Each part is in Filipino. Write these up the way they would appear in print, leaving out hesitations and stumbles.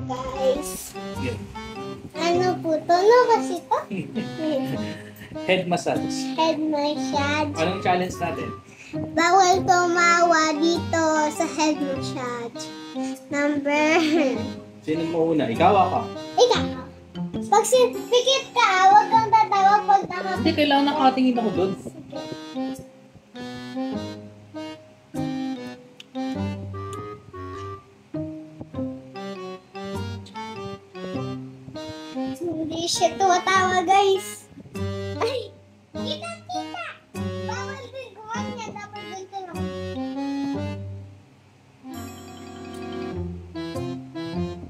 guys. Yeah. Ano po to? Ano kasi to? Head massage. Head massage. Anong challenge natin? Bawal tumawa dito sa head massage. Number... Sino mo una? Ikaw ako? Ikaw. Pag pikit ka, huwag kang tatawa pag nakapikit. Hindi, kailangan nakatingin ako doon. Hindi siya tumatawa, guys. Ay! Kita! Bawal din niya. Dapat ganito lang.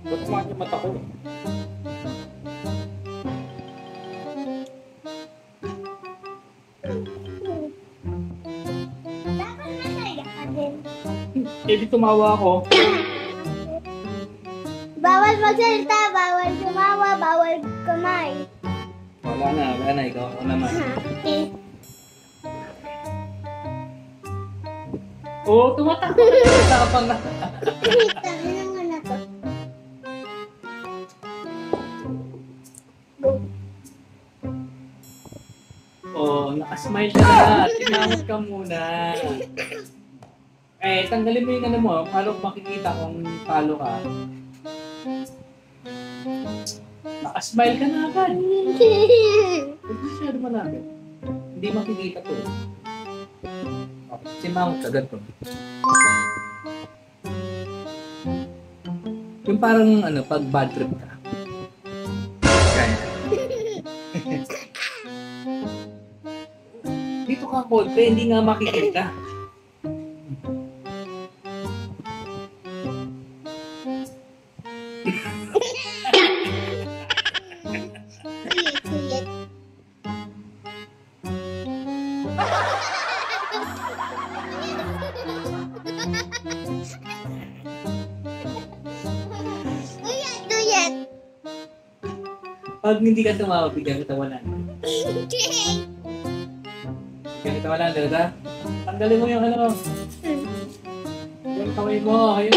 Ba't kumain yung mata ko? Dapat masaya ka din. Eh, di tumawa ako. Bawal magsalita, bawal tumawa, bawal kumain. Wala na. Ikaw ako naman. Oo, tumatakbo na yung tapang na. Tama naman na to. Go. Oo, nakasmile ka na. Tinamot ka muna. Eh, tanggalin mo yung ano mo. Para makikita kung talo ka. Nakasmile ka na agad. Huwag masyado malapit. Hindi makikita to. Simamot agad to. Yung parang ano, pag bad trip ka. Kaya. Dito ka konti, hindi nga makikita. Kulit. Uyat. Pag hindi ka tumawag, bigyan kita 100. Bigyan kita 100, ha? Tanggalin mo yung ano. Yung kamay mo. Ay,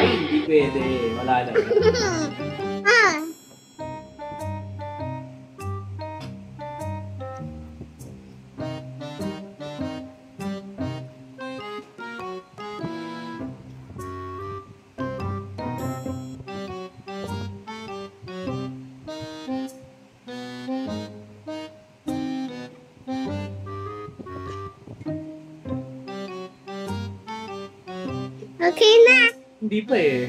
hindi pwede. Wala na. Okay na. Hindi pa eh.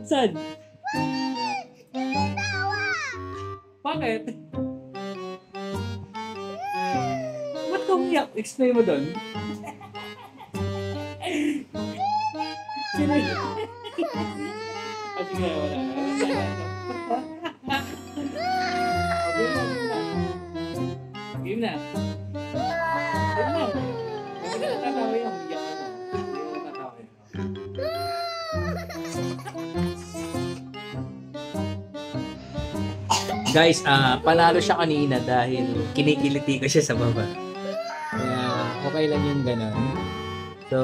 Saan? Bakit? Ba't ka umiyak? Explain mo doon. Sige, wala na. Game na. Tatawa yan. Iyak ka na. Hindi ako tatawa yan. Guys, panalo siya kanina dahil kinikiliti ko siya sa baba. Kaya okay lang yung ganon. So,